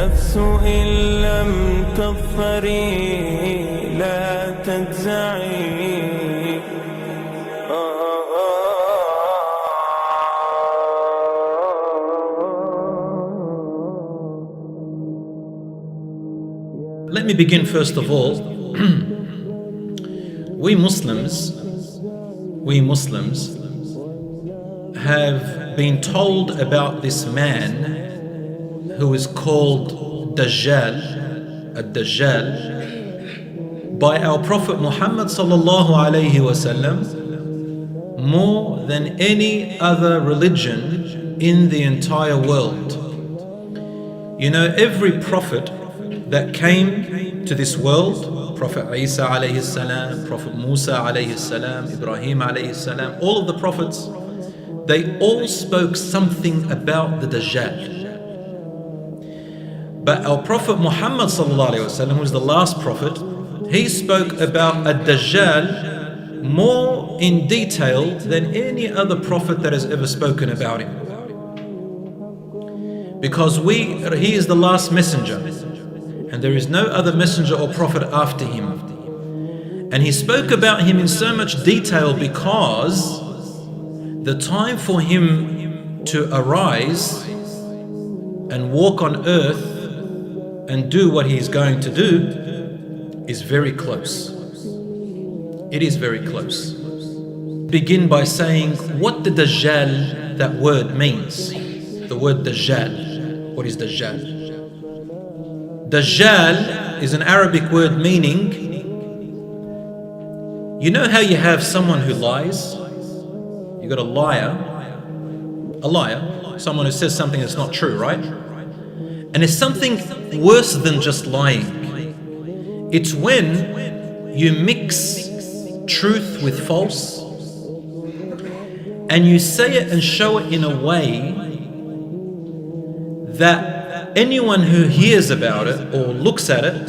نفس إن لم تظفري لا تجزعي. Let me begin first of all. We Muslims have been told about this man who is called Dajjal, Dajjal, by our Prophet Muhammad sallallahu alayhi wasallam more than any other religion in the entire world. You know, every prophet that came to this world, Prophet Isa alayhi salam, Prophet Musa alayhi salam, Ibrahim alayhi salam, all of the prophets, they all spoke something about the Dajjal. But our Prophet Muhammad sallallahu alayhi wasallam, who was the last prophet, he spoke about a Dajjal more in detail than any other prophet that has ever spoken about him. Because he is the last messenger, and there is no other messenger or prophet after him. And he spoke about him in so much detail because the time for him to arise and walk on earth and do what he is going to do is very close. It is very close. Begin by saying what the Dajjal, that word, means. The word Dajjal. What is Dajjal? Dajjal is an Arabic word meaning, you know how you have someone who lies? You got a liar, someone who says something that's not true, right? And it's something worse than just lying. It's when you mix truth with false, and you say it and show it in a way that anyone who hears about it or looks at it,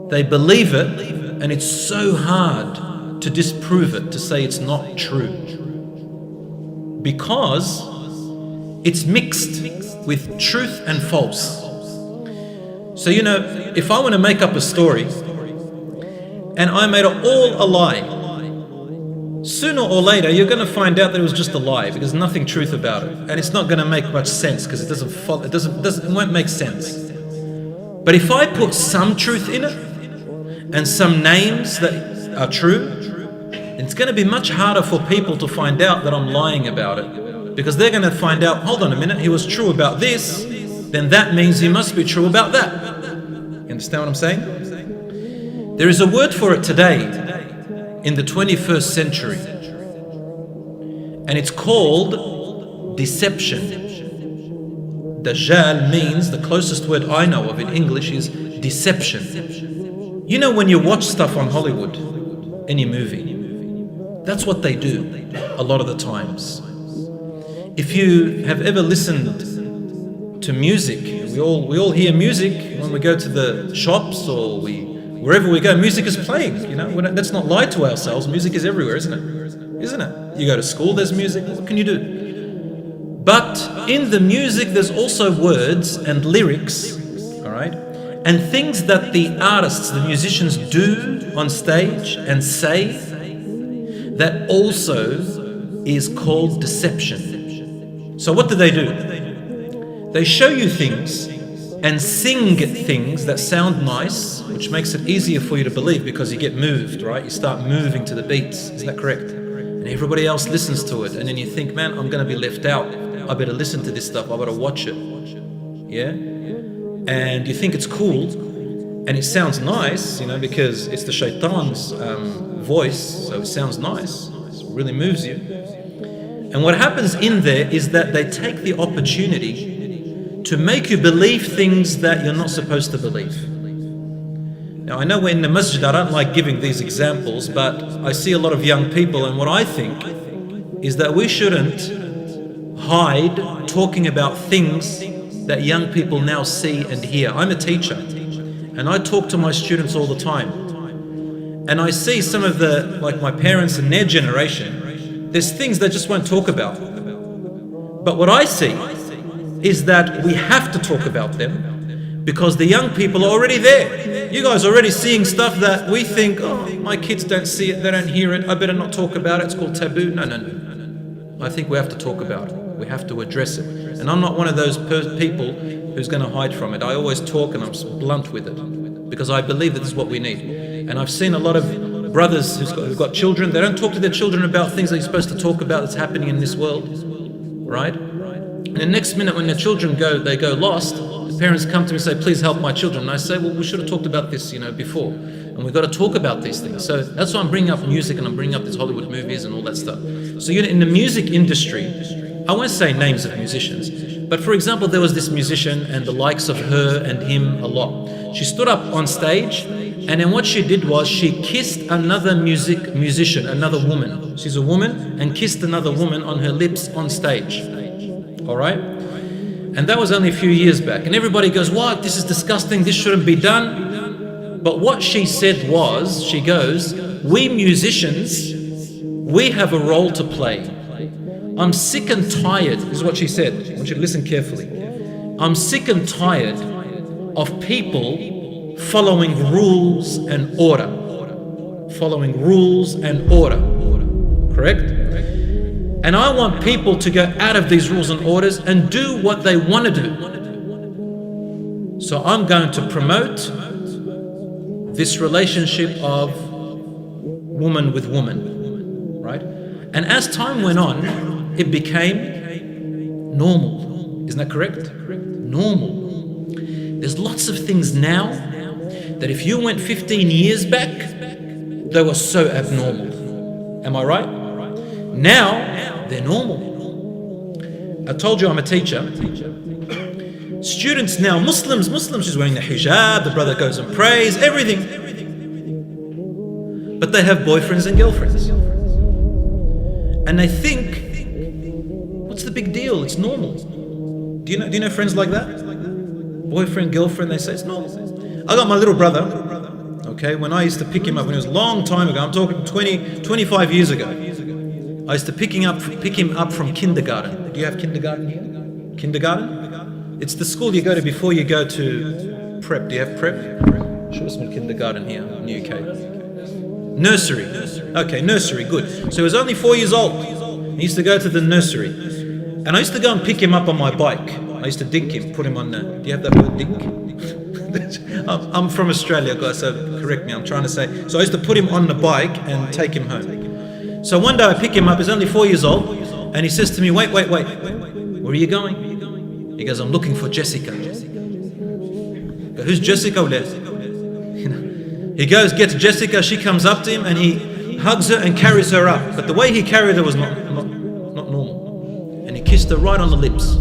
they believe it, and it's so hard to disprove it, to say it's not true, because it's mixed with truth and false. So, you know, if I want to make up a story and I made it all a lie, sooner or later you're going to find out that it was just a lie, because there's nothing truth about it, and it's not going to make much sense because it won't make sense. But if I put some truth in it and some names that are true, it's going to be much harder for people to find out that I'm lying about it, because they're going to find out, hold on a minute, he was true about this, then that means he must be true about that. You understand what I'm saying? There is a word for it today in the 21st century, and it's called deception. Dajjal means, the closest word I know of in English is deception. You know, when you watch stuff on Hollywood, any movie, that's what they do a lot of the times. If you have ever listened to music, we all hear music when we go to the shops or wherever we go, music is playing. You know, let's not lie to ourselves. Music is everywhere, isn't it? Isn't it? You go to school, there's music. What can you do? But in the music, there's also words and lyrics, all right, and things that the artists, the musicians, do on stage and say that also is called deception. So what do? They show you things and sing things that sound nice, which makes it easier for you to believe because you get moved, right? You start moving to the beats, isn't that correct? And everybody else listens to it, and then you think, man, I'm going to be left out. I better listen to this stuff, I better watch it. Yeah? And you think it's cool, and it sounds nice, you know, because it's the shaitan's voice, so it sounds nice, it really moves you. And what happens in there is that they take the opportunity to make you believe things that you're not supposed to believe. Now, I know we're in the masjid, I don't like giving these examples, but I see a lot of young people, and what I think is that we shouldn't hide talking about things that young people now see and hear. I'm a teacher, and I talk to my students all the time, and I see some of like my parents and their generation, there's things they just won't talk about. But what I see is that we have to talk about them because the young people are already there. You guys are already seeing stuff that we think, oh, my kids don't see it, they don't hear it, I better not talk about it, it's called taboo. No. I think we have to talk about it. We have to address it. And I'm not one of those people who's going to hide from it. I always talk and I'm blunt with it because I believe that this is what we need. And I've seen a lot of brothers who've got children, they don't talk to their children about things that you're supposed to talk about that's happening in this world, right? And the next minute when their children they go lost, the parents come to me and say, please help my children. And I say, well, we should have talked about this, before. And we've got to talk about these things. So that's why I'm bringing up music and I'm bringing up these Hollywood movies and all that stuff. So in the music industry, I won't say names of musicians, but for example, there was this musician and the likes of her and him a lot. She stood up on stage and then what she did was she kissed another musician, another woman. She's a woman and kissed another woman on her lips on stage. All right? And that was only a few years back. And everybody goes, what? This is disgusting. This shouldn't be done. But what she said was, she goes, we musicians, we have a role to play. I'm sick and tired, this is what she said. I want you to listen carefully. I'm sick and tired of people following rules and order. Following rules and order. Correct? And I want people to go out of these rules and orders and do what they want to do. So I'm going to promote this relationship of woman with woman, right? And as time went on, it became normal. Isn't that correct? Normal. There's lots of things now that if you went 15 years back, they were so abnormal. Am I right? Now, they're normal. I told you I'm a teacher. Students now, Muslims, she's wearing the hijab, the brother goes and prays, everything. But they have boyfriends and girlfriends. And they think, what's the big deal? It's normal. Do you know friends like that? Boyfriend, girlfriend, they say it's normal. I got my little brother, okay, when I used to pick him up, when it was a long time ago, I'm talking 25 years ago. I used to pick him up from kindergarten. Do you have kindergarten here? Kindergarten? It's the school you go to before you go to prep. Do you have prep? Show us some kindergarten here in the UK. Nursery. Okay, nursery, good. So he was only 4 years old. He used to go to the nursery. And I used to go and pick him up on my bike. I used to dink him, put him on the... Do you have that word, dink? I'm from Australia, guys, so correct me. I'm trying to say... So I used to put him on the bike and take him home. So one day I pick him up, he's only 4 years old, and he says to me, wait. Where are you going? He goes, I'm looking for Jessica. Go, who's Jessica? He goes, gets Jessica, she comes up to him, and he hugs her and carries her up. But the way he carried her was not normal. And he kissed her right on the lips.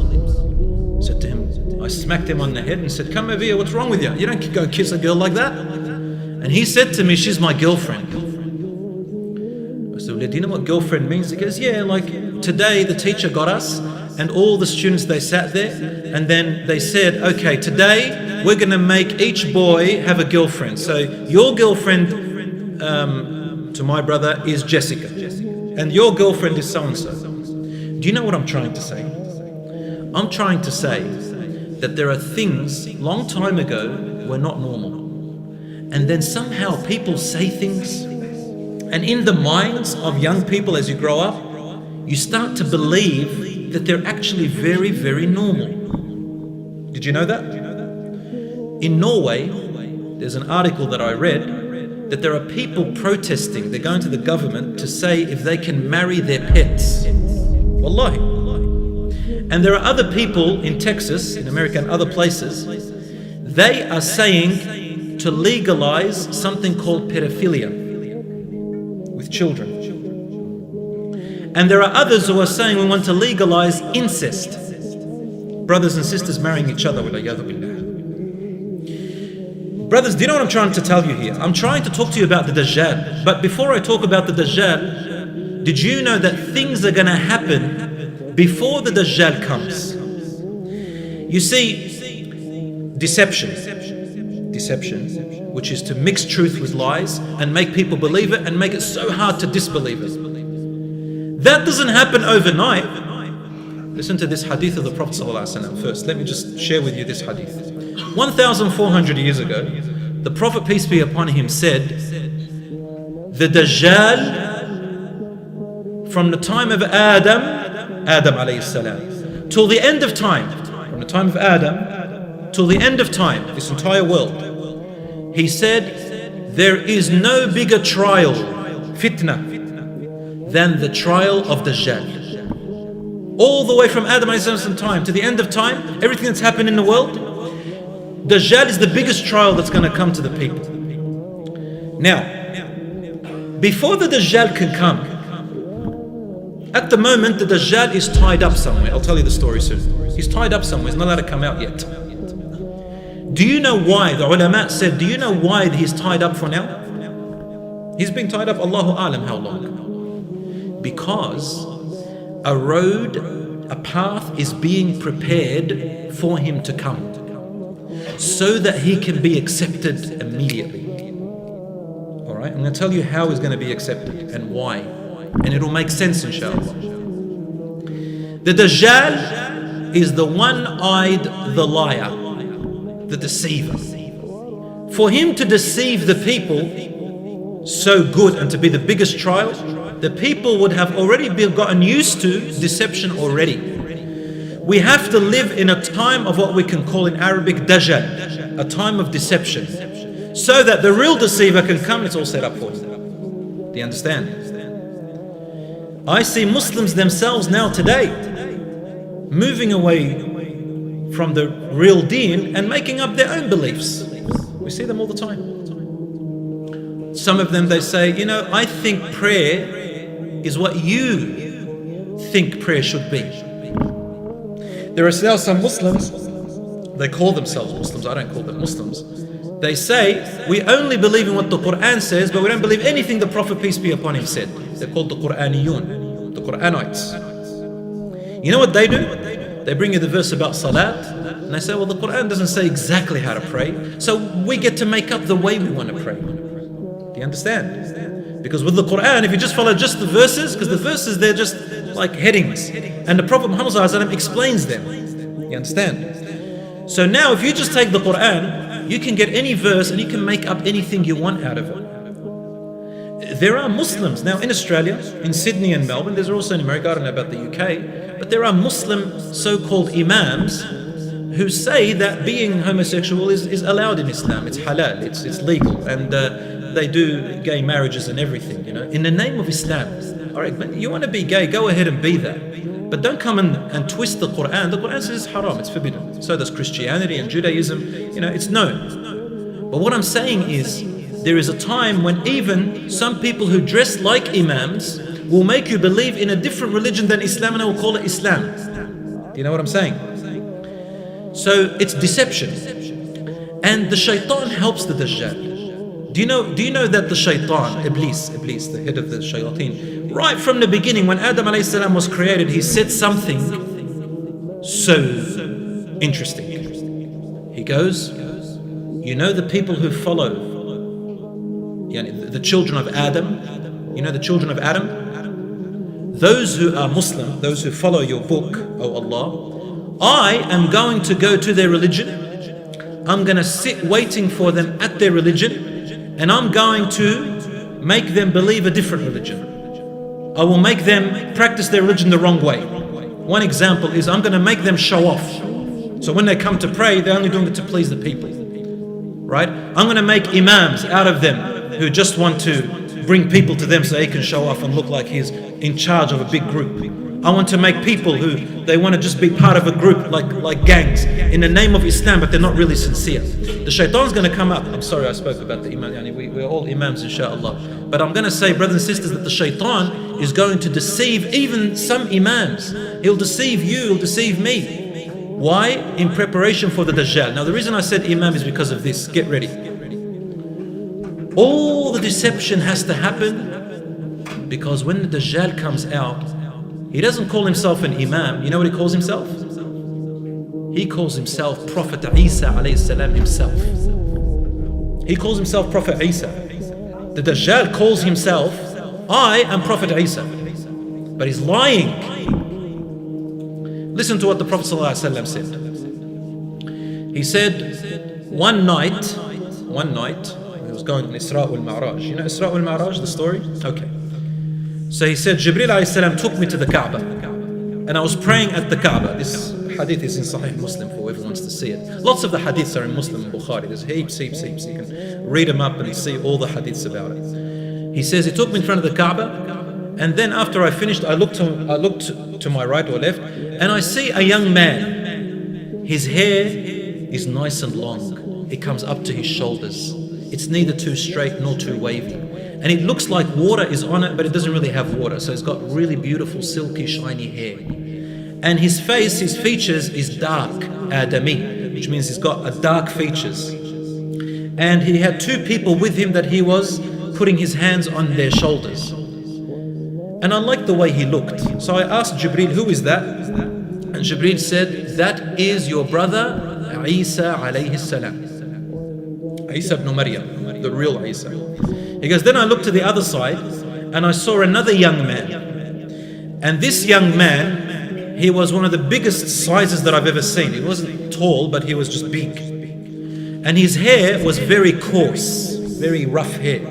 Said to him, I smacked him on the head and said, come over here, what's wrong with you? You don't go kiss a girl like that. And he said to me, she's my girlfriend. I said, well, do you know what girlfriend means? He goes, yeah, like today the teacher got us and all the students, they sat there and then they said, okay, today we're going to make each boy have a girlfriend. So your girlfriend to my brother is Jessica and your girlfriend is so-and-so. Do you know what I'm trying to say? I'm trying to say that there are things long time ago were not normal. And then somehow people say things, and in the minds of young people as you grow up, you start to believe that they're actually very, very normal. Did you know that? In Norway, there's an article that I read that there are people protesting. They're going to the government to say if they can marry their pets. Wallahi. And there are other people in Texas, in America and other places, they are saying to legalize something called pedophilia with children. And there are others who are saying we want to legalize incest. Brothers and sisters marrying each other. Brothers, do you know what I'm trying to tell you here? I'm trying to talk to you about the Dajjal. But before I talk about the Dajjal, did you know that things are going to happen before the Dajjal comes? You see, deception, which is to mix truth with lies and make people believe it and make it so hard to disbelieve it. That doesn't happen overnight. Listen to this hadith of the Prophet ﷺ first. Let me just share with you this hadith. 1,400 years ago, the Prophet, peace be upon him, said, the Dajjal, from the time of Adam alayhi salam, till the end of time, from the time of Adam till the end of time, this entire world, he said, there is no bigger trial, fitna, than the trial of Dajjal. All the way from Adam alayhi time to the end of time, everything that's happened in the world, Dajjal is the biggest trial that's going to come to the people. Now, before the Dajjal can come, at the moment the Dajjal is tied up somewhere. I'll tell you the story soon. He's tied up somewhere, he's not allowed to come out yet. Do you know why? The ulama said, do you know why he's tied up for now? He's been tied up, Allahu Alam, how long? Because a road, a path is being prepared for him to come, so that he can be accepted immediately. Alright, I'm going to tell you how he's going to be accepted and why, and it'll make sense inshallah. The Dajjal is the one-eyed, the liar, the deceiver. For him to deceive the people so good and to be the biggest trial, the people would have already gotten used to deception already. We have to live in a time of what we can call in Arabic Dajjal, a time of deception, so that the real deceiver can come. It's all set up for him. Do you understand? I see Muslims themselves now today moving away from the real deen and making up their own beliefs. We see them all the time. Some of them, they say, you know, I think prayer is what you think prayer should be. There are now some Muslims, they call themselves Muslims, I don't call them Muslims. They say, we only believe in what the Quran says, but we don't believe anything the Prophet, peace be upon him, said. They're called the Quraniyun, the Quranites. You know what they do? They bring you the verse about salat, and they say, well, the Quran doesn't say exactly how to pray, so we get to make up the way we want to pray. Do you understand? Because with the Quran, if you just follow just the verses, because the verses, they're just like headings, and the Prophet Muhammad ﷺ explains them. You understand? So now if you just take the Quran, you can get any verse and you can make up anything you want out of it. There are Muslims now in Australia, in Sydney and Melbourne, there's also in America, I don't know about the UK, but there are Muslim so-called imams who say that being homosexual is allowed in Islam, it's halal, it's legal, and they do gay marriages and everything, you know, in the name of Islam. Alright, but you want to be gay, go ahead and be that. But don't come and twist the Quran. The Quran says it's haram, it's forbidden. So does Christianity and Judaism, you know, it's known. But what I'm saying is, there is a time when even some people who dress like imams will make you believe in a different religion than Islam, and I will call it Islam. Do you know what I'm saying? So it's deception. And the shaitan helps the Dajjal. Do you know that the shaitan, Iblis, the head of the shayateen, right from the beginning when Adam alayhi salam was created, he said something so interesting. He goes, you know the people who follow, the children of Adam, you know the children of Adam? Those who are Muslim, those who follow your book, O Allah, I am going to go to their religion, I'm going to sit waiting for them at their religion, and I'm going to make them believe a different religion. I will make them practice their religion the wrong way. One example is I'm going to make them show off. So when they come to pray, they're only doing it to please the people. Right? I'm going to make imams out of them who just want to bring people to them so he can show off and look like he's in charge of a big group. I want to make people who they want to just be part of a group like gangs in the name of Islam, but they're not really sincere. The shaitan's going to come up. I'm sorry I spoke about the imam. We're all imams inshallah. But I'm going to say, brothers and sisters, that the shaitan is going to deceive even some imams. He'll deceive you, he'll deceive me. Why? In preparation for the Dajjal. Now the reason I said imam is because of this. Get ready. All the deception has to happen because when the Dajjal comes out, he doesn't call himself an imam. You know what he calls himself? He calls himself Prophet Isa alayhi salam himself. He calls himself Prophet Isa. The Dajjal calls himself, I am Prophet Isa. But he's lying. Listen to what the Prophet ﷺ said. He said, one night, he was going on Isra wal Mi'raj. You know Isra wal Mi'raj, the story? Okay. So he said, Jibreel alayhi salam took me to the Kaaba, and I was praying at the Kaaba. This hadith is in Sahih Muslim for whoever wants to see it. Lots of the hadiths are in Muslim and Bukhari. There's heaps. You can read them up and see all the hadiths about it. He says, he took me in front of the Kaaba, and then after I finished, I looked to my right or left, and I see a young man. His hair is nice and long. It comes up to his shoulders. It's neither too straight nor too wavy. And it looks like water is on it, but it doesn't really have water. So it's got really beautiful, silky, shiny hair. And his face, his features is dark, Adami, which means he's got a dark features. And he had two people with him that he was putting his hands on their shoulders. And I liked the way he looked. So I asked Jibreel, who is that? And Jibreel said, that is your brother, Isa alayhi salam. Isa ibn Maryam, the real Isa. He goes, then I looked to the other side and I saw another young man. And this young man, he was one of the biggest sizes that I've ever seen. He wasn't tall, but he was just big. And his hair was very coarse, very rough hair,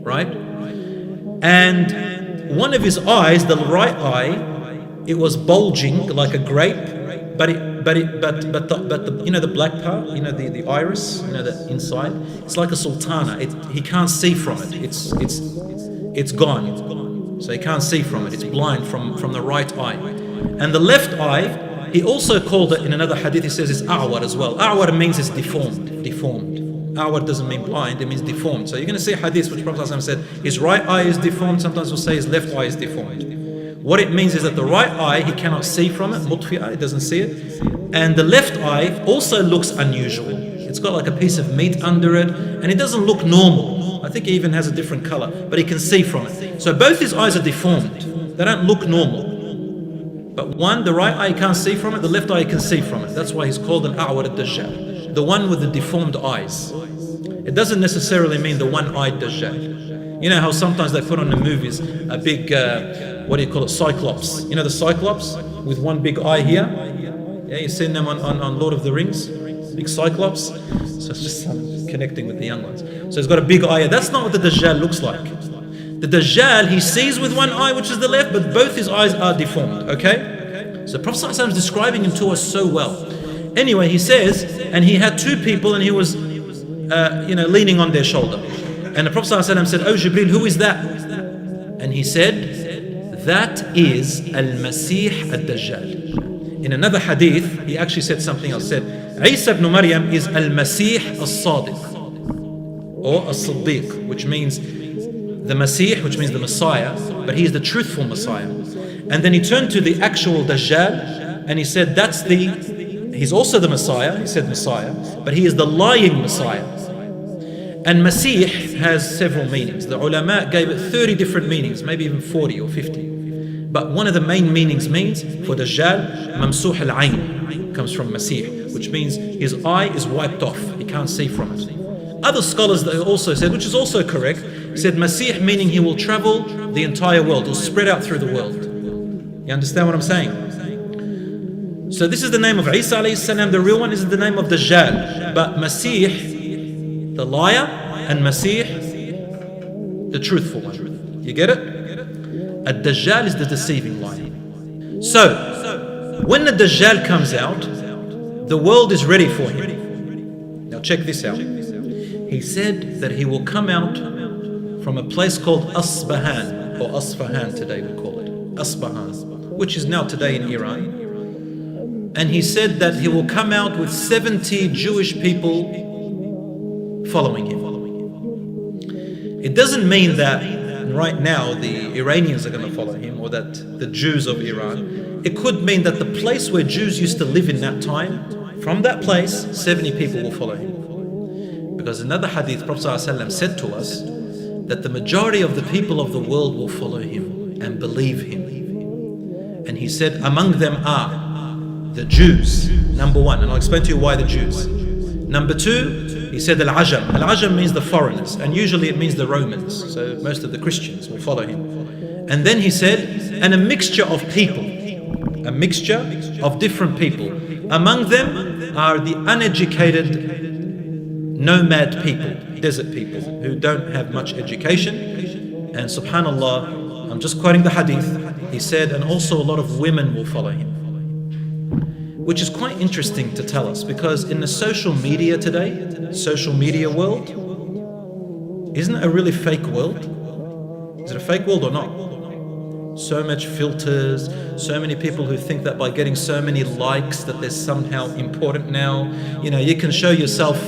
right? And one of his eyes, the right eye, it was bulging like a grape, but the you know the black part, you know the iris, you know the inside, it's like a sultana. He can't see from it. It's gone, so he can't see from it. It's blind from the right eye, and the left eye. He also called it in another hadith. He says it's a'war as well. A'war means it's deformed. A'war doesn't mean blind, it means deformed. So you're going to see hadiths which Prophet ﷺ said his right eye is deformed. Sometimes we'll say his left eye is deformed. What it means is that the right eye, he cannot see from it, mutfi'ah, he doesn't see it. And the left eye also looks unusual. It's got like a piece of meat under it, and it doesn't look normal. I think he even has a different color, but he can see from it. So both his eyes are deformed. They don't look normal. But one, the right eye can't see from it, the left eye can see from it. That's why he's called an a'war ad-Dajjal, the one with the deformed eyes. It doesn't necessarily mean the one-eyed Dajjal. You know how sometimes they put on the movies a big, what do you call it, cyclops. You know the cyclops with one big eye here? Yeah, you've seen them on Lord of the Rings, big cyclops. So it's just connecting with the young ones. So he's got a big eye. That's not what the Dajjal looks like. The Dajjal, he sees with one eye, which is the left, but both his eyes are deformed, okay? So Prophet ﷺ is describing him to us so well. Anyway, he says, and he had two people and he was, leaning on their shoulder. And the Prophet ﷺ said, oh Jibreel, who is that? And he said, that is Al-Masih Ad-Dajjal. In another hadith, he actually said something else. Said, Isa ibn Maryam is Al-Masih As-Sadiq, or As-Siddiq, which means the Masih, which means the Messiah, but he is the truthful Messiah. And then he turned to the actual Dajjal and he said, he's also the Messiah, he said Messiah, but he is the lying Messiah. And Masih has several meanings. The ulama gave it 30 different meanings, maybe even 40 or 50. But one of the main meanings means, for Dajjal, Mamsuh al-Ayn, comes from Masih, which means his eye is wiped off, he can't see from it. Other scholars they also said, which is also correct, said Masih meaning he will travel the entire world, he'll spread out through the world. You understand what I'm saying? So this is the name of Isa alayhi salam, the real one is the name of Dajjal. But Masih, the liar, and Masih, the truthful one. You get it? Ad-Dajjal is the deceiving liar. So, when the Dajjal comes out, the world is ready for him. Now check this out. He said that he will come out from a place called Asbahan, or Asfahan today we call it. Asbahan, which is now today in Iran. And he said that he will come out with 70 Jewish people following him. It doesn't mean that right now the Iranians are going to follow him, or that the Jews of Iran. It could mean that the place where Jews used to live in that time, from that place, 70 people will follow him. Because another hadith, Prophet ﷺ said to us that the majority of the people of the world will follow him and believe him. And he said, among them are the Jews, number one, and I'll explain to you why the Jews. Number two, he said Al-Ajam. Al-Ajam means the foreigners, and usually it means the Romans, so most of the Christians will follow him. And then he said, and a mixture of people, a mixture of different people. Among them are the uneducated nomad people, desert people who don't have much education. And subhanallah, I'm just quoting the hadith, he said, and also a lot of women will follow him. Which is quite interesting to tell us, because in the social media today, social media world, isn't it a really fake world? Is it a fake world or not? So much filters, so many people who think that by getting so many likes that they're somehow important now. You know, you can show yourself,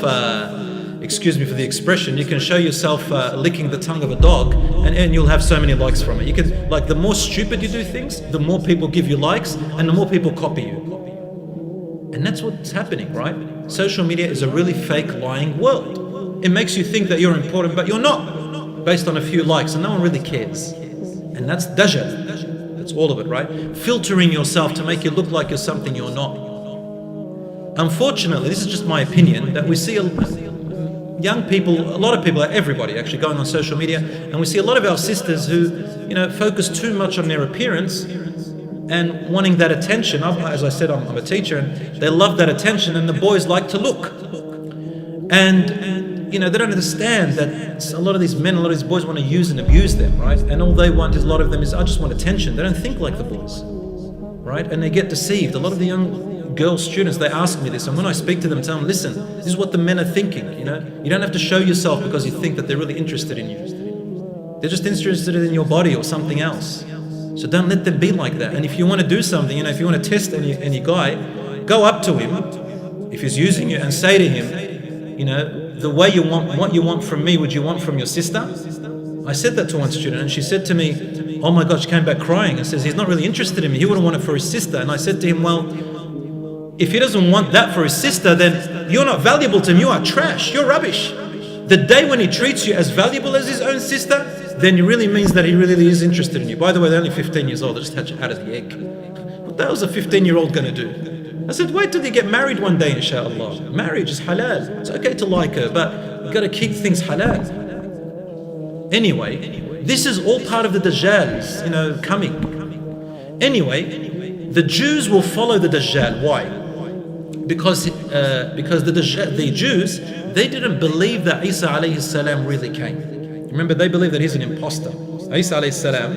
excuse me for the expression, you can show yourself licking the tongue of a dog and you'll have so many likes from it. You can, like, the more stupid you do things, the more people give you likes and the more people copy you. And that's what's happening, right? Social media is a really fake, lying world. It makes you think that you're important, but you're not, based on a few likes, and no one really cares. And that's Dajjal. That's all of it, right? Filtering yourself to make you look like you're something you're not. Unfortunately, this is just my opinion, that we see young people, a lot of people, everybody actually, going on social media, and we see a lot of our sisters who, you know, focus too much on their appearance and wanting that attention. As I said, I'm a teacher, and they love that attention, and the boys like to look. And you know, they don't understand that a lot of these men, a lot of these boys want to use and abuse them, right? And all they want is, a lot of them is, I just want attention. They don't think like the boys, right? And they get deceived. A lot of the young girl students, they ask me this, and when I speak to them, I tell them, listen, this is what the men are thinking, you know? You don't have to show yourself because you think that they're really interested in you. They're just interested in your body or something else. So don't let them be like that. And if you want to do something, you know, if you want to test any guy, go up to him, if he's using you, and say to him, you know, the way you want, what you want from me, would you want from your sister? I said that to one student, and she said to me, oh my God, she came back crying and says, he's not really interested in me, he wouldn't want it for his sister. And I said to him, well, if he doesn't want that for his sister, then you're not valuable to him, you are trash, you're rubbish. The day when he treats you as valuable as his own sister, then it really means that he really is interested in you. By the way, they're only 15 years old, they just hatched out of the egg. What the hell is a 15-year-old going to do? I said, wait till you get married one day, inshallah. Marriage is halal. It's okay to like her, but you've got to keep things halal. Anyway, this is all part of the Dajjal, you know, coming. Anyway, the Jews will follow the Dajjal. Why? Because the Jews, they didn't believe that Isa alayhi salam really came. Remember, they believe that he's an imposter. Isa alayhi salam,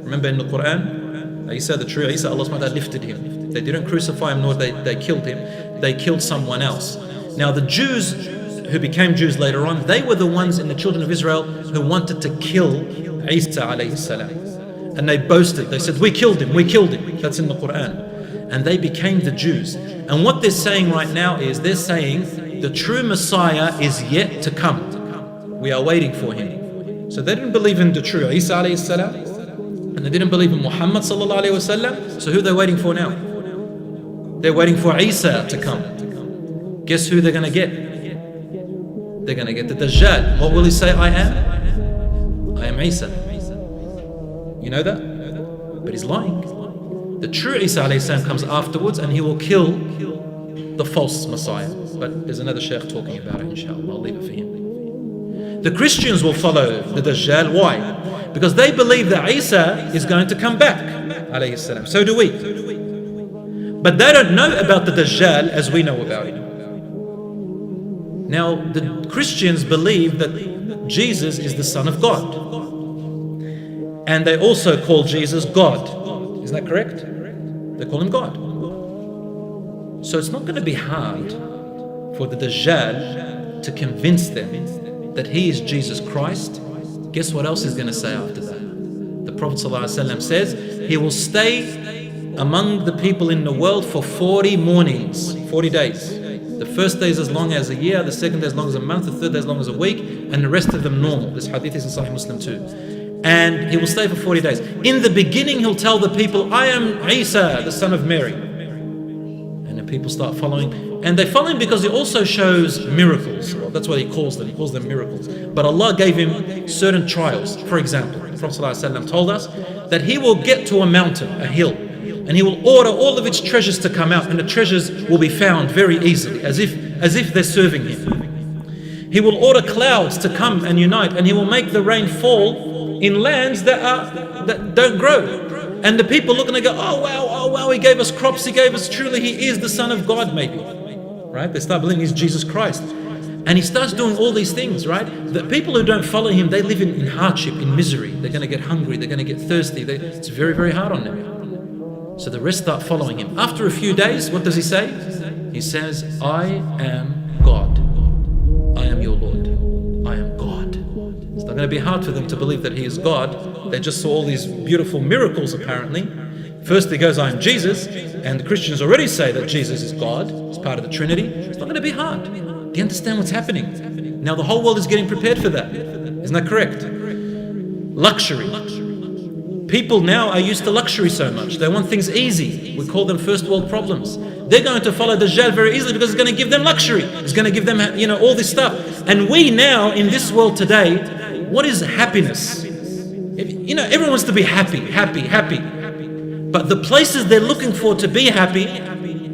remember in the Quran, Isa, the true Isa, Allah subhanahu wa ta'ala lifted him. They didn't crucify him, nor they killed him. They killed someone else. Now the Jews who became Jews later on, they were the ones in the children of Israel who wanted to kill Isa alayhi salam. And they boasted, they said, we killed him, we killed him. That's in the Quran. And they became the Jews. And what they're saying right now is, they're saying the true Messiah is yet to come. We are waiting for him. So they didn't believe in the true Isa alayhi salam, and they didn't believe in Muhammad sallallahu alayhi wasallam. So who are they waiting for now? They're waiting for Isa to come. Guess who they're going to get? They're going to get the Dajjal. What will he say? I am Isa. You know that? But he's lying. The true Isa alayhi salam comes afterwards, and he will kill the false Messiah. But there's another Shaykh talking about it, inshallah. I'll leave it for him. The Christians will follow the Dajjal. Why? Because they believe that Isa is going to come back, alayhi salam. So do we. But they don't know about the Dajjal as we know about him. Now, the Christians believe that Jesus is the Son of God. And they also call Jesus God. Isn't that correct? They call him God. So it's not going to be hard for the Dajjal to convince them that he is Jesus Christ. Guess what else he's going to say after that? The Prophet ﷺ says he will stay among the people in the world for 40 mornings, 40 days. The first day is as long as a year, the second day as long as a month, the third day as long as a week, and the rest of them normal. This hadith is in Sahih Muslim too. And he will stay for 40 days. In the beginning, he'll tell the people, I am Isa, the son of Mary. And then people start following. And they follow him because he also shows miracles. Well, that's what he calls them. He calls them miracles. But Allah gave him certain trials. For example, the Prophet ﷺ told us that he will get to a mountain, a hill, and he will order all of its treasures to come out, and the treasures will be found very easily, as if they're serving him. He will order clouds to come and unite, and he will make the rain fall in lands that don't grow. And the people look and they go, oh wow, he gave us crops, he gave us, truly he is the Son of God, maybe. Right? They start believing he's Jesus Christ. And he starts doing all these things, right? The people who don't follow him, they live in hardship, in misery. They're going to get hungry, they're going to get thirsty. It's very, very hard on them. So the rest start following him. After a few days, what does he say? He says, I am God. I am your Lord. I am God. It's not going to be hard for them to believe that he is God. They just saw all these beautiful miracles, apparently. First he goes, I am Jesus, and the Christians already say that Jesus is God. It's part of the Trinity. It's not going to be hard. Do you understand what's happening? Now the whole world is getting prepared for that. Isn't that correct? Luxury. People now are used to luxury so much. They want things easy. We call them first world problems. They're going to follow Dajjal very easily because it's going to give them luxury. It's going to give them, all this stuff. And we now, in this world today, what is happiness? Everyone wants to be happy. But the places they're looking for to be happy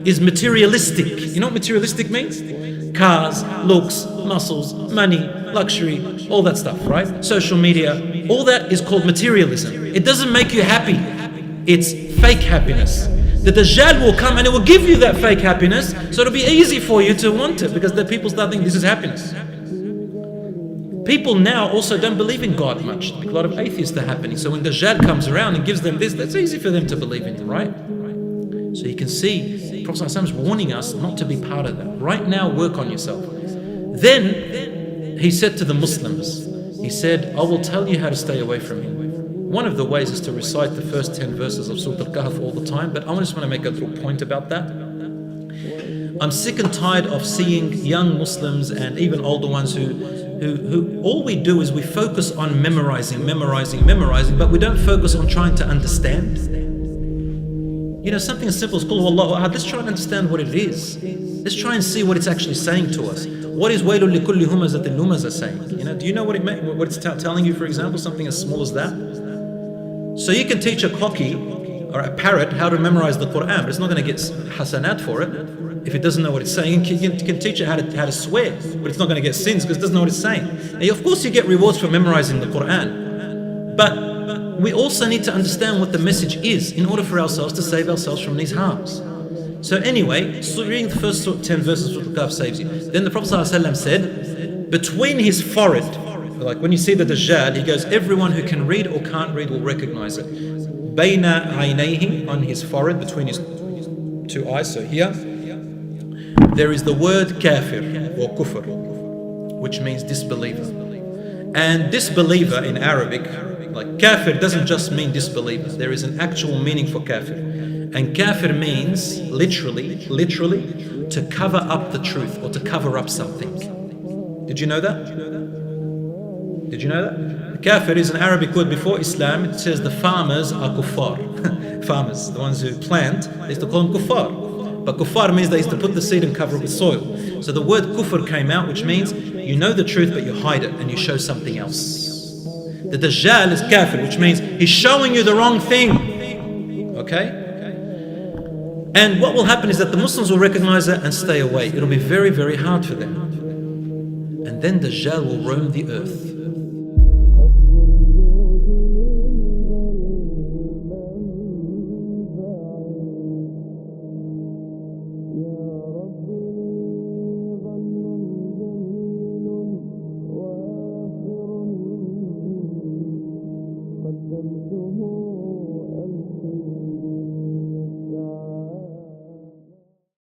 is materialistic. You know what materialistic means? Cars, looks, muscles, money, luxury, all that stuff, right? Social media, all that is called materialism. It doesn't make you happy. It's fake happiness. The Dajjal will come and it will give you that fake happiness, so it'll be easy for you to want it because the people start thinking this is happiness. People now also don't believe in God much. A lot of atheists are happening. So when Dajjal comes around and gives them this, that's easy for them to believe in, right? So you can see Prophet ﷺ is warning us not to be part of that. Right now, work on yourself. Then he said to the Muslims, he said, I will tell you how to stay away from him. One of the ways is to recite the first 10 verses of Surah Al-Kahf all the time, but I just want to make a little point about that. I'm sick and tired of seeing young Muslims and even older ones who all we do is we focus on memorizing, but we don't focus on trying to understand. Something as simple as Qul Huwallahu Ahad. Let's try and understand what it is. Let's try and see what it's actually saying to us. What is Wailul likulli humazatin lumaza saying? Do you know what it's telling you, for example, something as small as that? So you can teach a cocky or a parrot how to memorize the Quran, but it's not going to get hasanat for it if it doesn't know what it's saying. You can teach it how to swear, but it's not going to get sins because it doesn't know what it's saying. Now, of course you get rewards for memorizing the Quran, but we also need to understand what the message is in order for ourselves to save ourselves from these harms. So anyway, reading the first 10 verses of the Kahf saves you. Then the Prophet ﷺ said, between his forehead, like when you see the Dajjal, he goes, everyone who can read or can't read will recognize it. Bayna aynayhi, on his forehead, between his two eyes, so here, there is the word kafir or kufr, which means disbeliever. And disbeliever in Arabic, like kafir doesn't just mean disbeliever. There is an actual meaning for kafir. And kafir means literally to cover up the truth or to cover up something. Did you know that? Did you know that? Kafir is an Arabic word before Islam. It says the farmers are kuffar. Farmers, the ones who plant, they used to call them kuffar. But kuffar means they used to put the seed and cover it with soil. So the word kufr came out, which means you know the truth but you hide it and you show something else. The Dajjal is kafir, which means he's showing you the wrong thing. Okay? And what will happen is that the Muslims will recognize it and stay away. It'll be very, very hard for them. And then Dajjal will roam the earth.